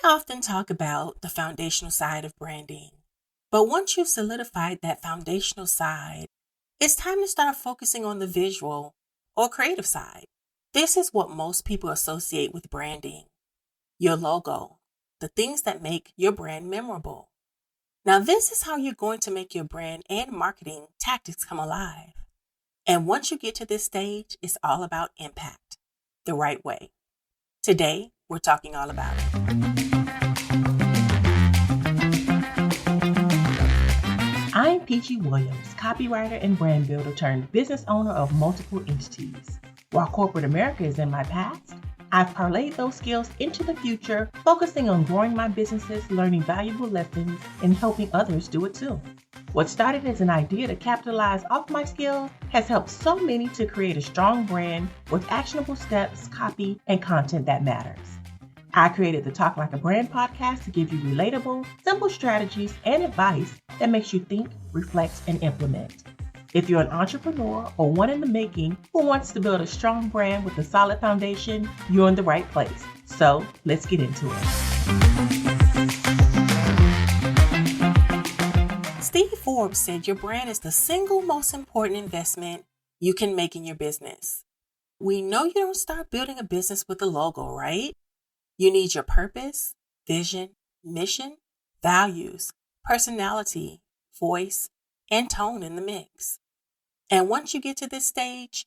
often talk about the foundational side of branding, but once you've solidified that foundational side, it's time to start focusing on the visual or creative side. This is what most people associate with branding: your logo, the things that make your brand memorable. Now, this is how you're going to make your brand and marketing tactics come alive. And once you get to this stage, it's all about impact, the right way. Today, we're talking all about it. I'm Peachy Williams, copywriter and brand builder turned business owner of multiple entities. While corporate America is in my past, I've parlayed those skills into the future, focusing on growing my businesses, learning valuable lessons, and helping others do it too. What started as an idea to capitalize off my skills has helped so many to create a strong brand with actionable steps, copy, and content that matters. I created the Talk Like a Brand podcast to give you relatable, simple strategies and advice that makes you think, reflect, and implement. If you're an entrepreneur or one in the making who wants to build a strong brand with a solid foundation, you're in the right place. So let's get into it. Steve Forbes said your brand is the single most important investment you can make in your business. We know you don't start building a business with a logo, right? You need your purpose, vision, mission, values, personality, voice, and tone in the mix. And once you get to this stage,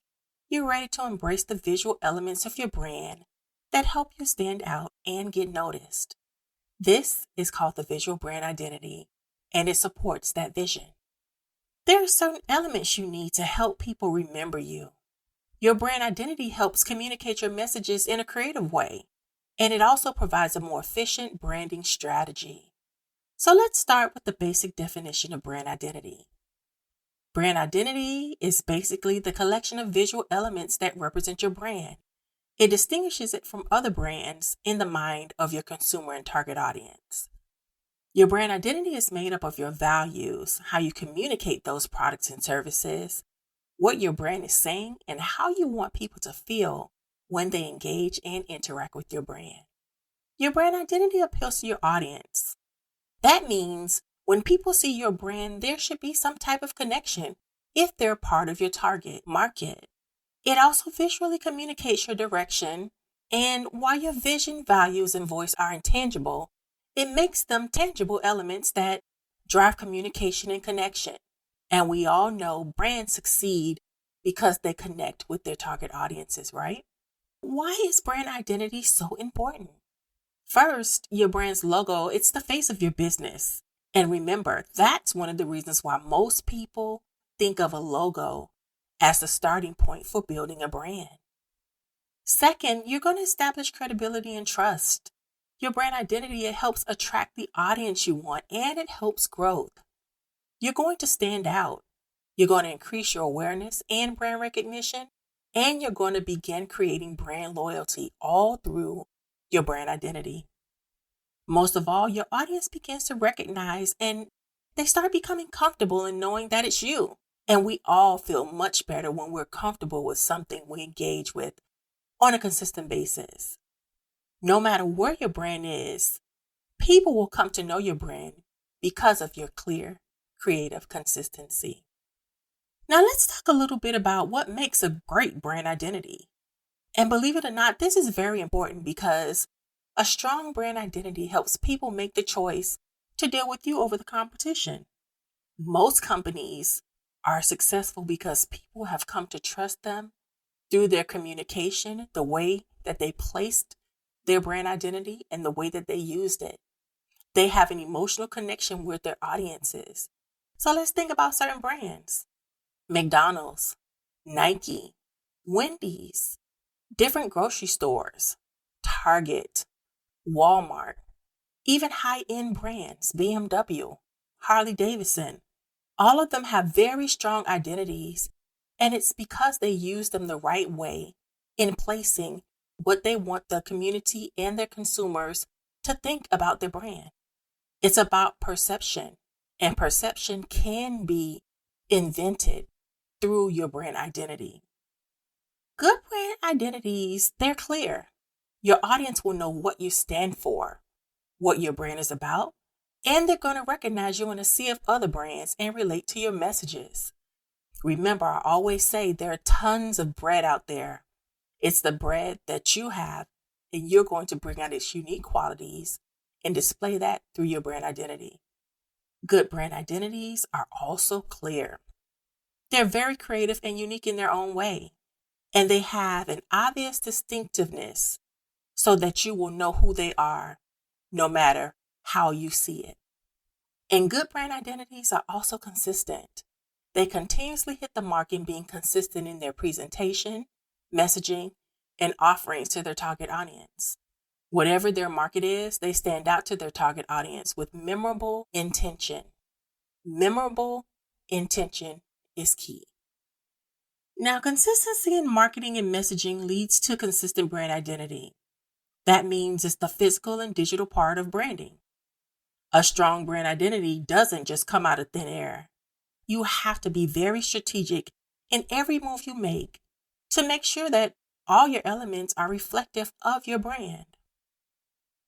you're ready to embrace the visual elements of your brand that help you stand out and get noticed. This is called the visual brand identity, and it supports that vision. There are certain elements you need to help people remember you. Your brand identity helps communicate your messages in a creative way, and it also provides a more efficient branding strategy. So let's start with the basic definition of brand identity. Brand identity is basically the collection of visual elements that represent your brand. It distinguishes it from other brands in the mind of your consumer and target audience. Your brand identity is made up of your values, how you communicate those products and services, what your brand is saying, and how you want people to feel when they engage and interact with your brand. Your brand identity appeals to your audience. That means when people see your brand, there should be some type of connection if they're part of your target market. It also visually communicates your direction, and while your vision, values, and voice are intangible, it makes them tangible elements that drive communication and connection. And we all know brands succeed because they connect with their target audiences, right? Why is brand identity so important? First, your brand's logo, it's the face of your business. And remember, that's one of the reasons why most people think of a logo as the starting point for building a brand. Second, you're going to establish credibility and trust. Your brand identity, it helps attract the audience you want, and it helps growth. You're going to stand out. You're going to increase your awareness and brand recognition, and you're going to begin creating brand loyalty all through your brand identity. Most of all, your audience begins to recognize and they start becoming comfortable in knowing that it's you. And we all feel much better when we're comfortable with something we engage with on a consistent basis. No matter where your brand is, people will come to know your brand because of your clear, creative consistency. Now let's talk a little bit about what makes a great brand identity. And believe it or not, this is very important because a strong brand identity helps people make the choice to deal with you over the competition. Most companies are successful because people have come to trust them through their communication, the way that they placed their brand identity, and the way that they used it. They have an emotional connection with their audiences. So let's think about certain brands. McDonald's, Nike, Wendy's, different grocery stores, Target, Walmart, even high-end brands, BMW, Harley Davidson. All of them have very strong identities, and it's because they use them the right way in placing what they want the community and their consumers to think about their brand. It's about perception, and perception can be invented through your brand identity. Good brand identities, they're clear. Your audience will know what you stand for. what your brand is about, and they're going to recognize you in a sea of other brands and relate to your messages. Remember, I always say there are tons of bread out there. It's the bread that you have, and you're going to bring out its unique qualities and display that through your brand identity. Good brand identities are also clear. They're very creative and unique in their own way, and they have an obvious distinctiveness so that you will know who they are no matter how you see it. And good brand identities are also consistent. They continuously hit the mark in being consistent in their presentation, messaging, and offerings to their target audience. Whatever their market is, they stand out to their target audience with memorable intention. Memorable intention is key. Now, consistency in marketing and messaging leads to consistent brand identity. That means it's the physical and digital part of branding. A strong brand identity doesn't just come out of thin air. You have to be very strategic in every move you make to make sure that all your elements are reflective of your brand.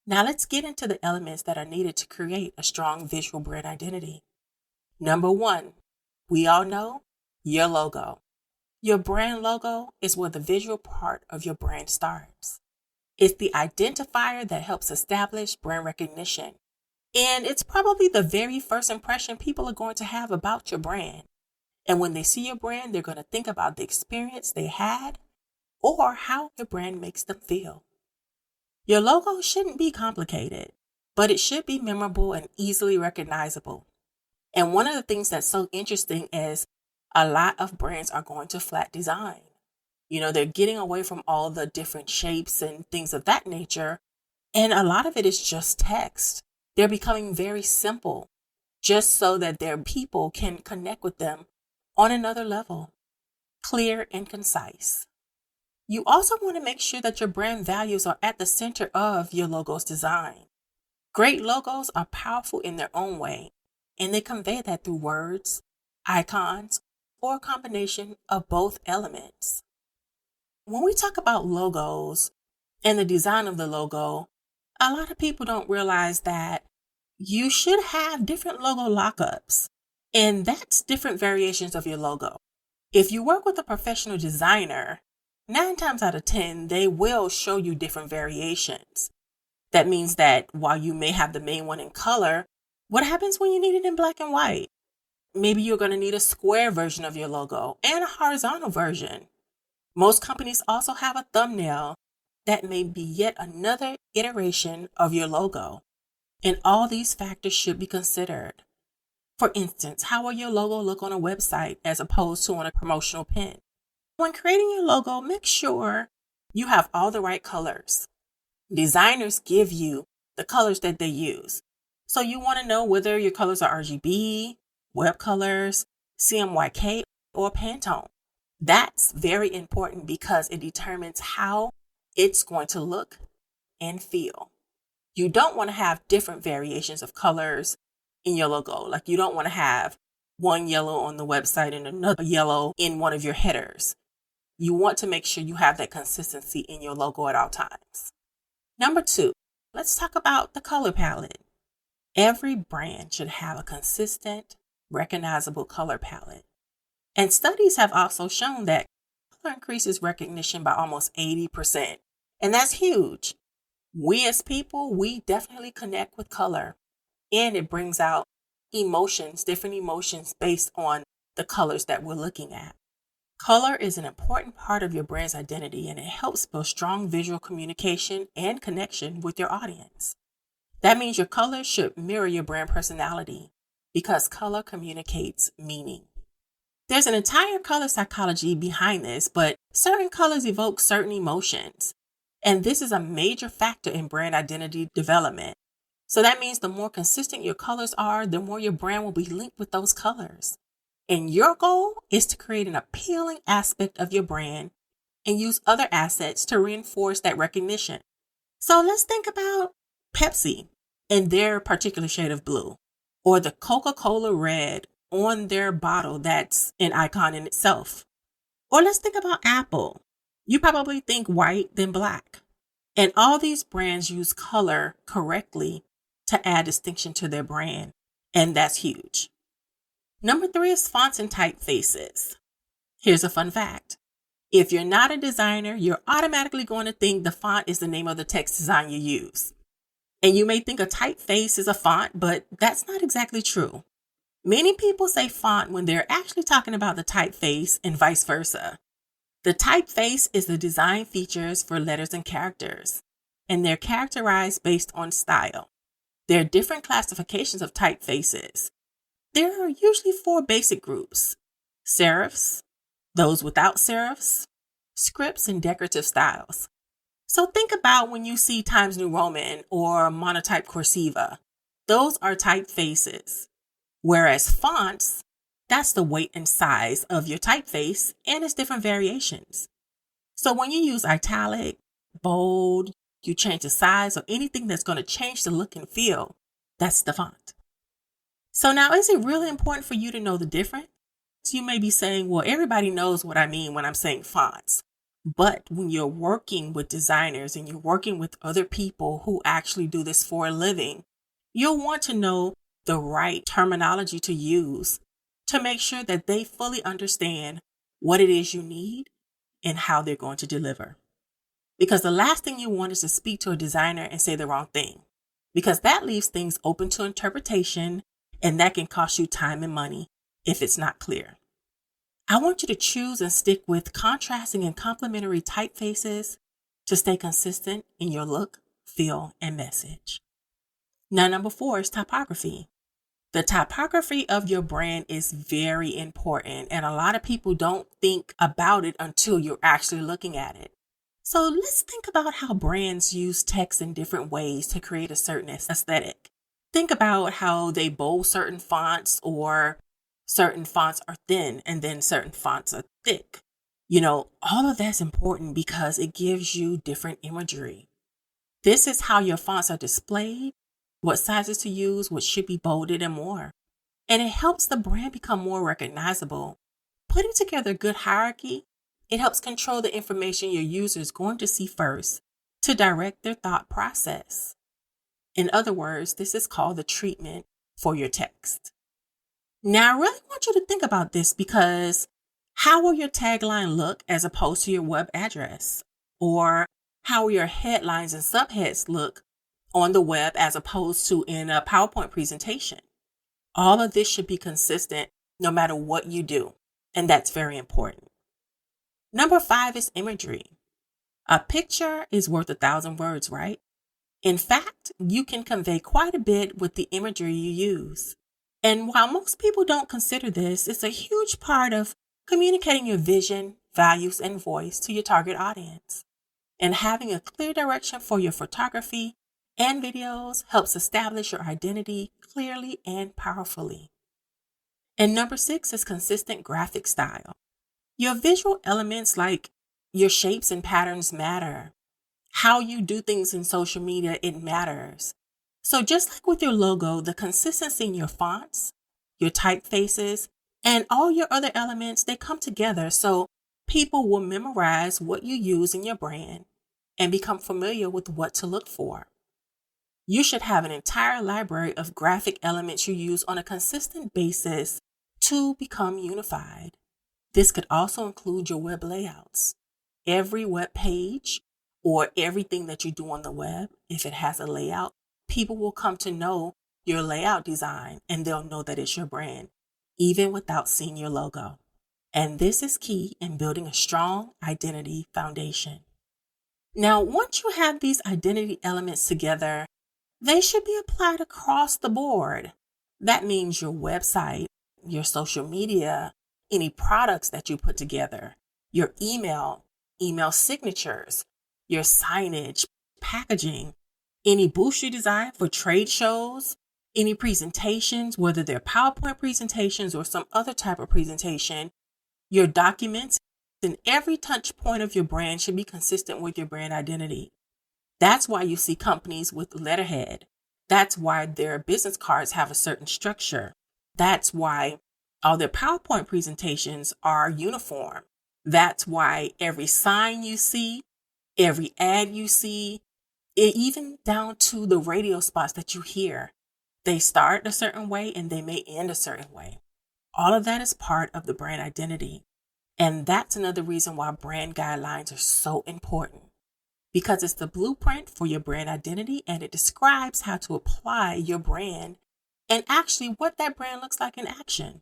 Now let's get into the elements that are needed to create a strong visual brand identity. Number 1, we all know your logo. Your brand logo is where the visual part of your brand starts. It's the identifier that helps establish brand recognition. And it's probably the very first impression people are going to have about your brand. And when they see your brand, they're going to think about the experience they had or how your brand makes them feel. Your logo shouldn't be complicated, but it should be memorable and easily recognizable. And one of the things that's so interesting is a lot of brands are going to flat design. They're getting away from all the different shapes and things of that nature. And a lot of it is just text. They're becoming very simple just so that their people can connect with them on another level, clear and concise. You also want to make sure that your brand values are at the center of your logo's design. Great logos are powerful in their own way, and they convey that through words, icons, or a combination of both elements. When we talk about logos and the design of the logo, a lot of people don't realize that you should have different logo lockups, and that's different variations of your logo. If you work with a professional designer, 9 times out of 10, they will show you different variations. That means that while you may have the main one in color, what happens when you need it in black and white? Maybe you're going to need a square version of your logo and a horizontal version. Most companies also have a thumbnail that may be yet another iteration of your logo. And all these factors should be considered. For instance, how will your logo look on a website as opposed to on a promotional pin? When creating your logo, make sure you have all the right colors. Designers give you the colors that they use. So you want to know whether your colors are RGB, web colors, CMYK, or Pantone. That's very important because it determines how it's going to look and feel. You don't want to have different variations of colors in your logo. Like you don't want to have one yellow on the website and another yellow in one of your headers. You want to make sure you have that consistency in your logo at all times. Number 2, let's talk about the color palette. Every brand should have a consistent, recognizable color palette. And studies have also shown that color increases recognition by almost 80%. And that's huge. We as people, we definitely connect with color. And it brings out emotions, different emotions based on the colors that we're looking at. Color is an important part of your brand's identity, and it helps build strong visual communication and connection with your audience. That means your colors should mirror your brand personality because color communicates meaning. There's an entire color psychology behind this, but certain colors evoke certain emotions. And this is a major factor in brand identity development. So that means the more consistent your colors are, the more your brand will be linked with those colors. And your goal is to create an appealing aspect of your brand and use other assets to reinforce that recognition. So let's think about Pepsi and their particular shade of blue, or the Coca-Cola red on their bottle that's an icon in itself. Or let's think about Apple. You probably think white, then black. And all these brands use color correctly to add distinction to their brand. And that's huge. Number 3 is fonts and typefaces. Here's a fun fact. If you're not a designer, you're automatically going to think the font is the name of the text design you use. And you may think a typeface is a font, but that's not exactly true. Many people say font when they're actually talking about the typeface and vice versa. The typeface is the design features for letters and characters, and they're characterized based on style. There are different classifications of typefaces. There are usually 4 basic groups: serifs, those without serifs, scripts, and decorative styles. So think about when you see Times New Roman or monotype cursiva. Those are typefaces. Whereas fonts, that's the weight and size of your typeface and its different variations. So when you use italic, bold, you change the size or anything that's going to change the look and feel, that's the font. So now, is it really important for you to know the difference? You may be saying, well, everybody knows what I mean when I'm saying fonts. But when you're working with designers and you're working with other people who actually do this for a living, you'll want to know the right terminology to use to make sure that they fully understand what it is you need and how they're going to deliver. Because the last thing you want is to speak to a designer and say the wrong thing, because that leaves things open to interpretation, and that can cost you time and money if it's not clear. I want you to choose and stick with contrasting and complementary typefaces to stay consistent in your look, feel, and message. Now, number 4 is typography. The typography of your brand is very important, and a lot of people don't think about it until you're actually looking at it. So let's think about how brands use text in different ways to create a certain aesthetic. Think about how they bold certain fonts, or certain fonts are thin and then certain fonts are thick. All of that's important because it gives you different imagery. This is how your fonts are displayed, what sizes to use, what should be bolded, and more. And it helps the brand become more recognizable. Putting together a good hierarchy, it helps control the information your user is going to see first to direct their thought process. In other words, this is called the treatment for your text. Now, I really want you to think about this, because how will your tagline look as opposed to your web address? Or how will your headlines and subheads look on the web as opposed to in a PowerPoint presentation? All of this should be consistent no matter what you do, and that's very important. Number 5 is imagery. A picture is worth 1,000 words, right? In fact, you can convey quite a bit with the imagery you use. And while most people don't consider this, it's a huge part of communicating your vision, values, and voice to your target audience. And having a clear direction for your photography and videos helps establish your identity clearly and powerfully. And number 6 is consistent graphic style. Your visual elements like your shapes and patterns matter. How you do things in social media, it matters. So just like with your logo, the consistency in your fonts, your typefaces, and all your other elements, they come together so people will memorize what you use in your brand and become familiar with what to look for. You should have an entire library of graphic elements you use on a consistent basis to become unified. This could also include your web layouts. Every web page or everything that you do on the web, if it has a layout, people will come to know your layout design and they'll know that it's your brand, even without seeing your logo. And this is key in building a strong identity foundation. Now, once you have these identity elements together, they should be applied across the board. That means your website, your social media, any products that you put together, your email signatures, your signage, packaging, any booths you design for trade shows, any presentations, whether they're PowerPoint presentations or some other type of presentation, your documents, and every touch point of your brand should be consistent with your brand identity. That's why you see companies with letterhead. That's why their business cards have a certain structure. That's why all their PowerPoint presentations are uniform. That's why every sign you see, every ad you see, Even down to the radio spots that you hear. They start a certain way and they may end a certain way. All of that is part of the brand identity. And that's another reason why brand guidelines are so important, because it's the blueprint for your brand identity and it describes how to apply your brand and actually what that brand looks like in action.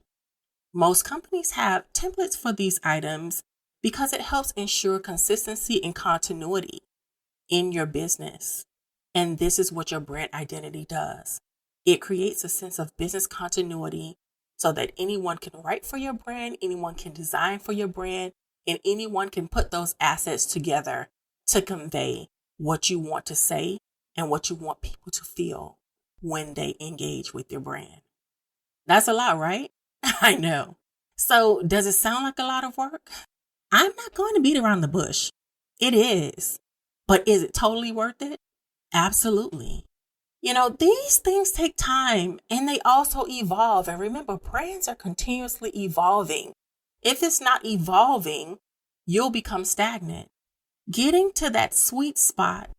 Most companies have templates for these items because it helps ensure consistency and continuity in your business. And this is what your brand identity does. It creates a sense of business continuity so that anyone can write for your brand, anyone can design for your brand, and anyone can put those assets together to convey what you want to say and what you want people to feel when they engage with your brand. That's a lot, right? I know. So does it sound like a lot of work? I'm not going to beat around the bush. It is. But is it totally worth it? Absolutely. These things take time and they also evolve. And remember, brands are continuously evolving. If it's not evolving, you'll become stagnant. Getting to that sweet spot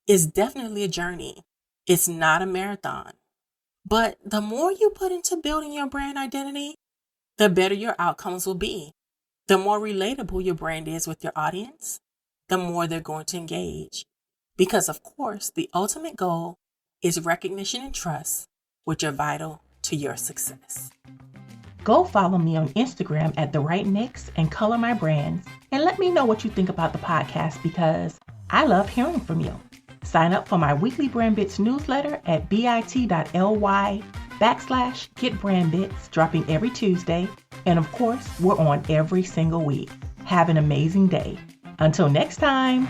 is definitely a journey. It's not a marathon. But the more you put into building your brand identity, the better your outcomes will be. The more relatable your brand is with your audience, the more they're going to engage. Because, of course, the ultimate goal is recognition and trust, which are vital to your success. Go follow me on Instagram at The Right Mix and Color My Brands, and let me know what you think about the podcast because I love hearing from you. Sign up for my weekly Brand Bits newsletter at bit.ly/getbrandbits, dropping every Tuesday. And of course, we're on every single week. Have an amazing day. Until next time.